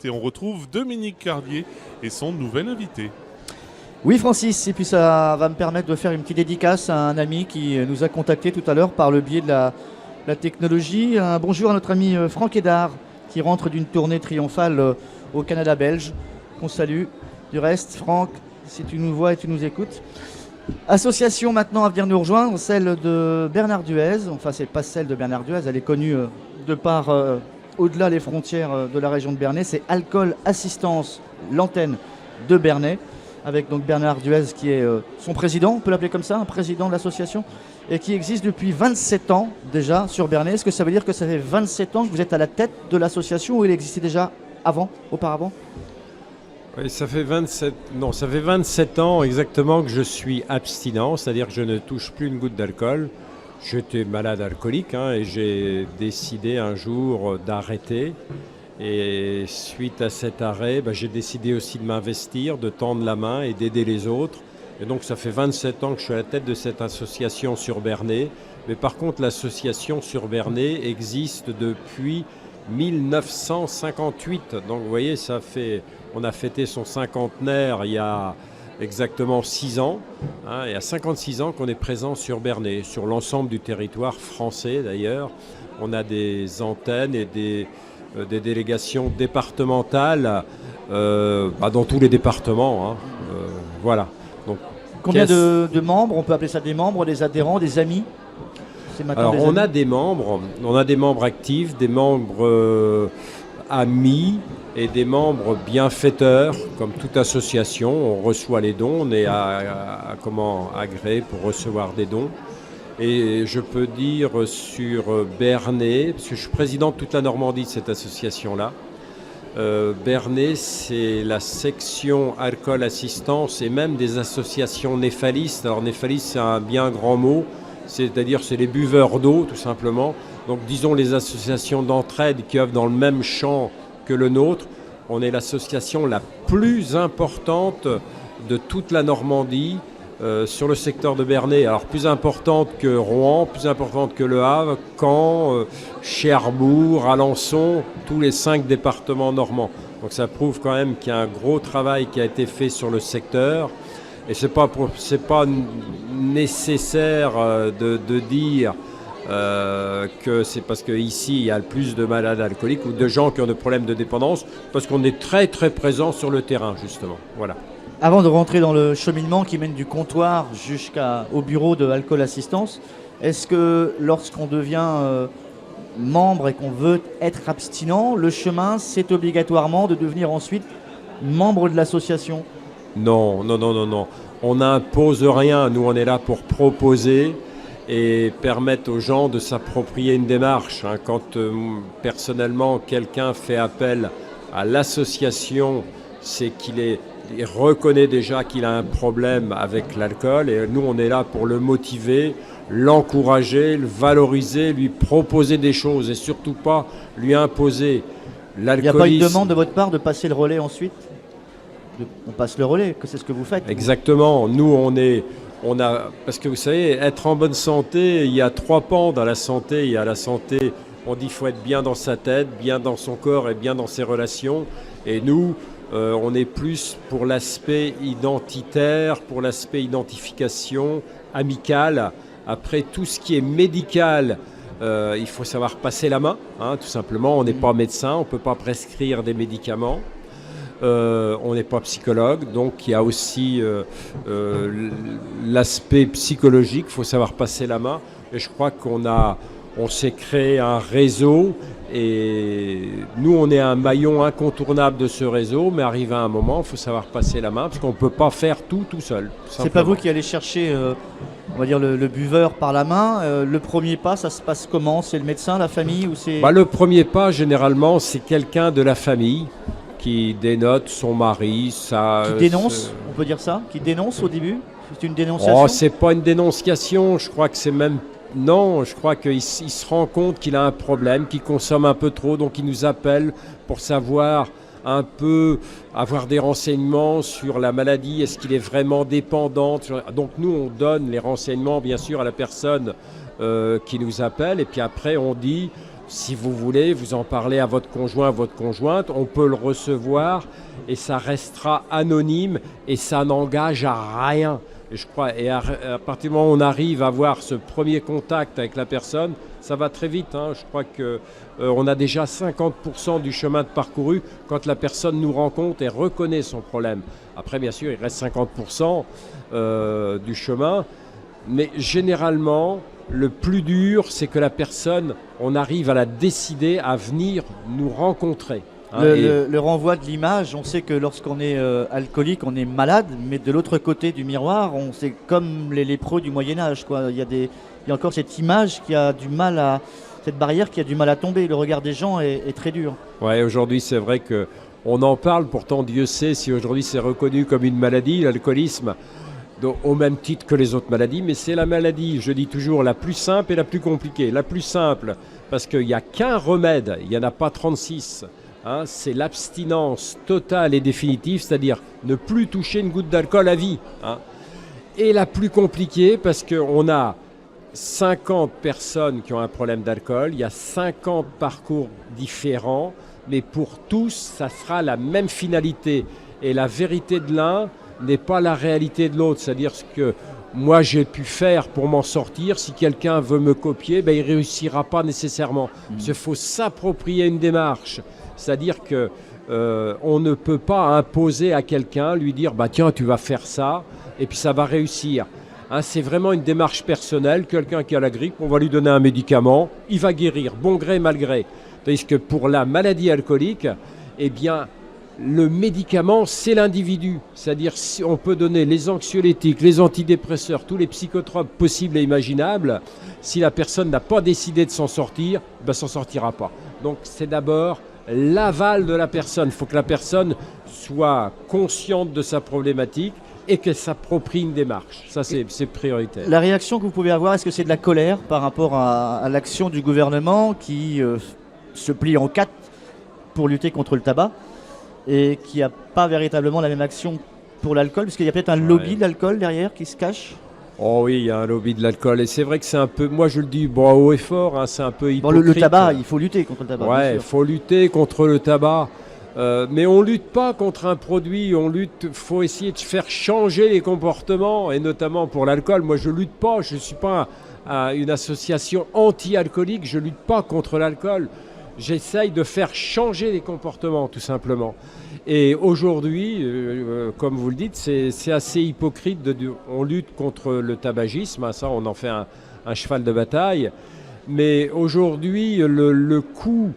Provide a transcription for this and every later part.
et on retrouve Dominique Carlier et son nouvel invité. Oui Francis, et puis ça va me permettre de faire une petite dédicace à un ami qui nous a contacté tout à l'heure par le biais de la technologie. Un bonjour à notre ami Franck Hédard qui rentre d'une tournée triomphale au Canada belge, qu'on salue. Du reste, Franck, si tu nous vois et tu nous écoutes. Association maintenant à venir nous rejoindre, celle de Bernard Duez. Enfin, c'est pas celle de Bernard Duez, elle est connue de par au-delà les frontières de la région de Bernay. C'est Alcool Assistance, l'antenne de Bernay, avec donc Bernard Duez qui est son président, on peut l'appeler comme ça, un président de l'association, et qui existe depuis 27 ans déjà sur Bernay. Est-ce que ça veut dire que ça fait 27 ans que vous êtes à la tête de l'association ou il existait déjà auparavant? Oui, ça fait 27 ans exactement que je suis abstinent, c'est-à-dire que je ne touche plus une goutte d'alcool. J'étais malade alcoolique et j'ai décidé un jour d'arrêter. Et suite à cet arrêt, j'ai décidé aussi de m'investir, de tendre la main et d'aider les autres. Et donc ça fait 27 ans que je suis à la tête de cette association sur Bernay. Mais par contre, l'association sur Bernay existe depuis 1958. Donc vous voyez, on a fêté son cinquantenaire il y a exactement 6 ans. Il y a 56 ans qu'on est présent sur Bernay, sur l'ensemble du territoire français d'ailleurs. On a des antennes et des délégations départementales dans tous les départements. Voilà. Donc, combien de membres? On peut appeler ça des membres, des adhérents, des amis? Alors on a des membres actifs, des membres amis et des membres bienfaiteurs, comme toute association. On reçoit les dons, on est agréé pour recevoir des dons. Et je peux dire sur Bernay, parce que je suis président de toute la Normandie de cette association-là, Bernay, c'est la section alcool assistance et même des associations néphalistes. Alors néphalistes, c'est un bien grand mot, c'est-à-dire c'est les buveurs d'eau tout simplement. Donc disons les associations d'entraide qui œuvrent dans le même champ que le nôtre. On est l'association la plus importante de toute la Normandie sur le secteur de Bernay. Alors plus importante que Rouen, plus importante que Le Havre, Caen, Cherbourg, Alençon, tous les 5 départements normands. Donc ça prouve quand même qu'il y a un gros travail qui a été fait sur le secteur. Et c'est pas nécessaire de dire que c'est parce qu'ici il y a le plus de malades alcooliques ou de gens qui ont des problèmes de dépendance, parce qu'on est très très présent sur le terrain justement. Voilà. Avant de rentrer dans le cheminement qui mène du comptoir jusqu'au bureau de Alcool Assistance, est-ce que lorsqu'on devient membre et qu'on veut être abstinent, le chemin c'est obligatoirement de devenir ensuite membre de l'association? Non. On n'impose rien. Nous, on est là pour proposer et permettre aux gens de s'approprier une démarche. Quand personnellement quelqu'un fait appel à l'association, c'est qu'il reconnaît déjà qu'il a un problème avec l'alcool. Et nous, on est là pour le motiver, l'encourager, le valoriser, lui proposer des choses et surtout pas lui imposer l'alcoolisme. Il n'y a pas une demande de votre part de passer le relais ensuite? On passe le relais, que c'est ce que vous faites. Exactement. Nous, parce que vous savez, être en bonne santé, il y a 3 pans dans la santé. Il y a la santé, on dit qu'il faut être bien dans sa tête, bien dans son corps et bien dans ses relations. Et nous, on est plus pour l'aspect identitaire, pour l'aspect identification, amicale. Après, tout ce qui est médical, il faut savoir passer la main, tout simplement. On n'est pas médecin, on ne peut pas prescrire des médicaments. On n'est pas psychologue, donc il y a aussi l'aspect psychologique, il faut savoir passer la main. Et je crois on s'est créé un réseau et nous on est un maillon incontournable de ce réseau, mais arrivé à un moment, il faut savoir passer la main parce qu'on ne peut pas faire tout seul. C'est pas vous qui allez chercher on va dire le buveur par la main. Le premier pas, ça se passe comment? C'est le médecin, la famille ou c'est... Le premier pas, généralement, c'est quelqu'un de la famille qui dénote son mari, qui dénonce, on peut dire ça, qui dénonce au début? C'est une dénonciation? C'est pas une dénonciation, je crois que c'est même... Non, je crois qu'il se rend compte qu'il a un problème, qu'il consomme un peu trop, donc il nous appelle pour savoir un peu, avoir des renseignements sur la maladie, est-ce qu'il est vraiment dépendant. Donc nous, on donne les renseignements, bien sûr, à la personne qui nous appelle, et puis après, on dit... si vous voulez, vous en parlez à votre conjoint, à votre conjointe, on peut le recevoir et ça restera anonyme et ça n'engage à rien. Et je crois, et à partir du moment où on arrive à avoir ce premier contact avec la personne, ça va très vite. Hein. Je crois qu'on a déjà 50% du chemin de parcouru quand la personne nous rencontre et reconnaît son problème. Après, bien sûr, il reste 50% du chemin. Mais généralement, le plus dur, c'est que la personne, on arrive à la décider à venir nous rencontrer. Le renvoi de l'image, on sait que lorsqu'on est alcoolique, on est malade, mais de l'autre côté du miroir, c'est comme les lépreux du Moyen-Âge, quoi. Il y a encore cette image qui a du mal à, cette barrière qui a du mal à tomber. Le regard des gens est très dur. Ouais, aujourd'hui, c'est vrai qu'on en parle, pourtant Dieu sait si aujourd'hui c'est reconnu comme une maladie, l'alcoolisme, au même titre que les autres maladies, mais c'est la maladie, je dis toujours, la plus simple et la plus compliquée. La plus simple, parce qu'il n'y a qu'un remède, il n'y en a pas 36. Hein, c'est l'abstinence totale et définitive, c'est-à-dire ne plus toucher une goutte d'alcool à vie. Hein. Et la plus compliquée, parce qu'on a 50 personnes qui ont un problème d'alcool, il y a 50 parcours différents, mais pour tous, ça sera la même finalité. Et la vérité de l'un n'est pas la réalité de l'autre, c'est-à-dire ce que moi j'ai pu faire pour m'en sortir, si quelqu'un veut me copier, ben, il ne réussira pas nécessairement. Il faut s'approprier une démarche. C'est-à-dire qu'on ne peut pas imposer à quelqu'un, lui dire bah, « tiens, tu vas faire ça, et puis ça va réussir ». Hein, c'est vraiment une démarche personnelle. Quelqu'un qui a la grippe, on va lui donner un médicament, il va guérir, bon gré, mal gré. Tandis que pour la maladie alcoolique, eh bien, le médicament, c'est l'individu. C'est-à-dire si on peut donner les anxiolytiques, les antidépresseurs, tous les psychotropes possibles et imaginables. Si la personne n'a pas décidé de s'en sortir, ben, s'en sortira pas. Donc c'est d'abord l'aval de la personne. Il faut que la personne soit consciente de sa problématique et qu'elle s'approprie une démarche. Ça, c'est prioritaire. La réaction que vous pouvez avoir, est-ce que c'est de la colère par rapport à l'action du gouvernement qui se plie en quatre pour lutter contre le tabac et qui n'a pas véritablement la même action pour l'alcool, parce qu'il y a peut-être un lobby de l'alcool derrière qui se cache? Oh oui, il y a un lobby de l'alcool et c'est vrai que c'est un peu, moi je le dis bon, haut et fort, hein, c'est un peu hypocrite. Bon, le tabac, il faut lutter contre le tabac. Ouais, il faut lutter contre le tabac, mais on ne lutte pas contre un produit, il faut essayer de faire changer les comportements et notamment pour l'alcool. Moi je ne lutte pas, je ne suis pas une association anti-alcoolique, je ne lutte pas contre l'alcool. J'essaye de faire changer les comportements, tout simplement. Et aujourd'hui, comme vous le dites, c'est assez hypocrite. On lutte contre le tabagisme, hein, ça on en fait un cheval de bataille. Mais aujourd'hui, le coût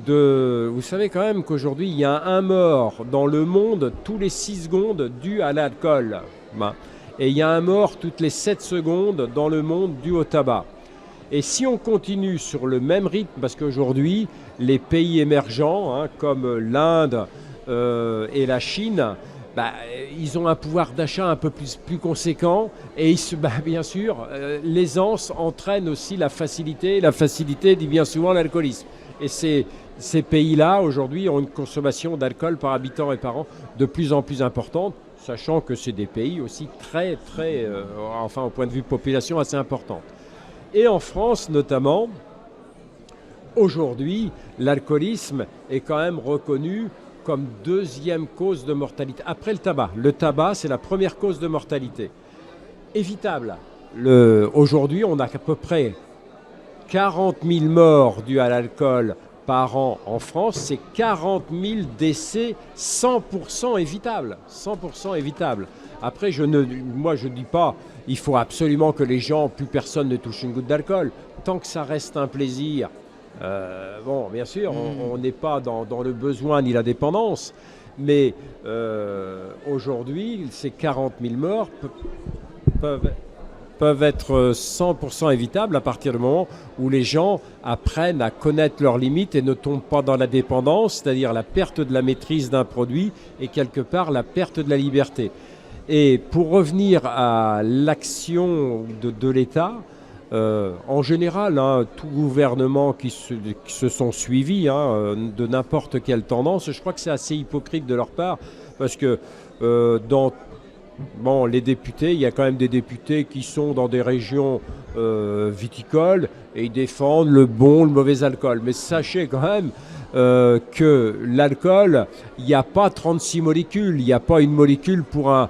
de... Vous savez quand même qu'aujourd'hui, il y a un mort dans le monde tous les 6 secondes dû à l'alcool. Et il y a un mort toutes les 7 secondes dans le monde dû au tabac. Et si on continue sur le même rythme, parce qu'aujourd'hui, les pays émergents, hein, comme l'Inde et la Chine, bah, ils ont un pouvoir d'achat un peu plus conséquent. Et bien sûr, l'aisance entraîne aussi la facilité. Et la facilité dit bien souvent l'alcoolisme. Et ces pays-là, aujourd'hui, ont une consommation d'alcool par habitant et par an de plus en plus importante, sachant que c'est des pays aussi très, enfin, au point de vue population, assez importante. Et en France, notamment, aujourd'hui, l'alcoolisme est quand même reconnu comme 2e cause de mortalité. Après le tabac. Le tabac, c'est la première cause de mortalité. Évitable. Aujourd'hui, on a à peu près 40 000 morts dues à l'alcool par an en France. C'est 40 000 décès 100% évitables. 100% évitables. Après, moi, je ne dis pas il faut absolument que les gens, plus personne ne touche une goutte d'alcool. Tant que ça reste un plaisir, bon, bien sûr, on n'est pas dans le besoin ni la dépendance, mais aujourd'hui, ces 40 000 morts peuvent être 100% évitables à partir du moment où les gens apprennent à connaître leurs limites et ne tombent pas dans la dépendance, c'est-à-dire la perte de la maîtrise d'un produit et quelque part la perte de la liberté. Et pour revenir à l'action de l'État, en général, hein, tout gouvernement qui se sont suivis de n'importe quelle tendance, je crois que c'est assez hypocrite de leur part, parce que dans bon, les députés, il y a quand même des députés qui sont dans des régions viticoles et ils défendent le bon, le mauvais alcool. Mais sachez quand même que l'alcool, il n'y a pas 36 molécules, il n'y a pas une molécule pour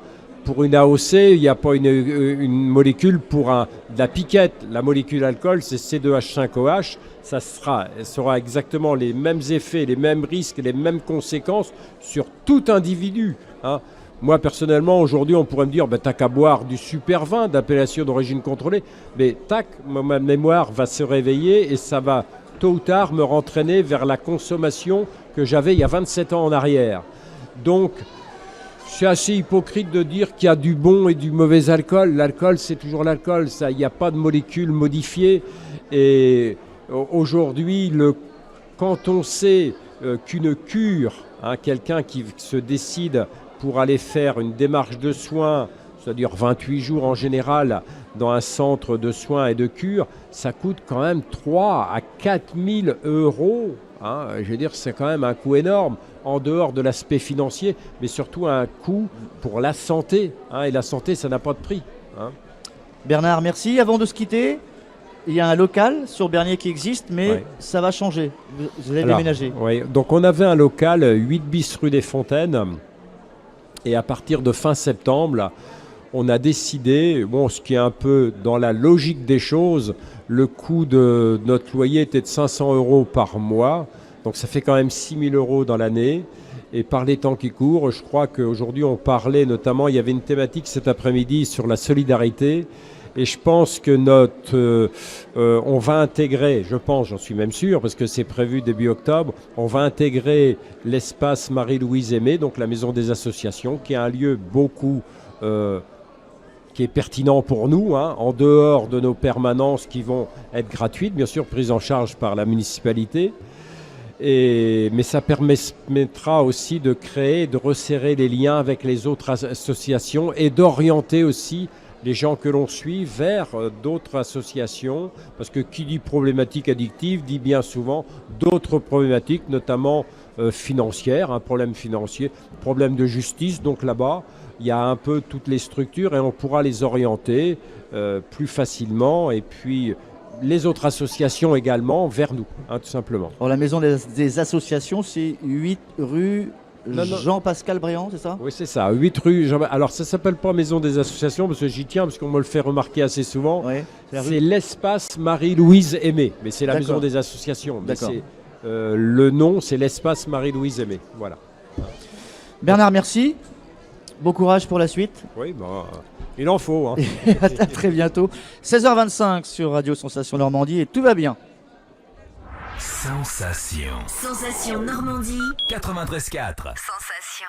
une AOC, il n'y a pas une molécule pour de la piquette. La molécule alcool, c'est C2H5OH. Ça sera exactement les mêmes effets, les mêmes risques, les mêmes conséquences sur tout individu. Hein. Moi, personnellement, aujourd'hui, on pourrait me dire, t'as qu'à boire du super vin d'appellation d'origine contrôlée. Mais tac, ma mémoire va se réveiller et ça va, tôt ou tard, me rentraîner vers la consommation que j'avais il y a 27 ans en arrière. Donc, c'est assez hypocrite de dire qu'il y a du bon et du mauvais alcool. L'alcool, c'est toujours l'alcool. Il n'y a pas de molécules modifiées. Et aujourd'hui, quand on sait qu'une cure, quelqu'un qui se décide pour aller faire une démarche de soins, c'est-à-dire 28 jours en général, dans un centre de soins et de cure, ça coûte quand même 3 à 4 000 euros. Je veux dire, c'est quand même un coût énorme, en dehors de l'aspect financier, mais surtout un coût pour la santé. Et la santé, ça n'a pas de prix. Bernard, merci. Avant de se quitter, il y a un local sur Bernier qui existe, mais ça va changer. Vous allez déménager. Oui, donc on avait un local, 8 bis rue des Fontaines. Et à partir de fin septembre, on a décidé, ce qui est un peu dans la logique des choses, le coût de notre loyer était de 500 euros par mois. Donc ça fait quand même 6 000 euros dans l'année. Et par les temps qui courent, je crois qu'aujourd'hui on parlait notamment, il y avait une thématique cet après-midi sur la solidarité. Et je pense que on va intégrer, j'en suis même sûr, parce que c'est prévu début octobre, on va intégrer l'espace Marie-Louise Aimé, donc la maison des associations, qui est un lieu qui est pertinent pour nous, en dehors de nos permanences qui vont être gratuites, bien sûr prises en charge par la municipalité. Mais ça permettra aussi de créer, de resserrer les liens avec les autres associations et d'orienter aussi les gens que l'on suit vers d'autres associations, parce que qui dit problématique addictive dit bien souvent d'autres problématiques, notamment financières, un problème financier, problème de justice. Donc là-bas, il y a un peu toutes les structures et on pourra les orienter plus facilement, et puis les autres associations également vers nous, tout simplement. Alors, la maison des associations, c'est 8 rue Jean-Pascal Bréant, c'est ça? Oui, c'est ça, 8 rue Jean. Alors, ça ne s'appelle pas maison des associations, parce que j'y tiens, parce qu'on me le fait remarquer assez souvent. Ouais, c'est l'espace Marie-Louise Aimé, mais c'est la maison des associations. Mais le nom, c'est l'espace Marie-Louise Aimé. Voilà. Bernard, merci. Bon courage pour la suite. Oui, il en faut. À très bientôt. 16h25 sur Radio Sensation Normandie et tout va bien. Sensation. Sensation Normandie. 93.4. Sensation.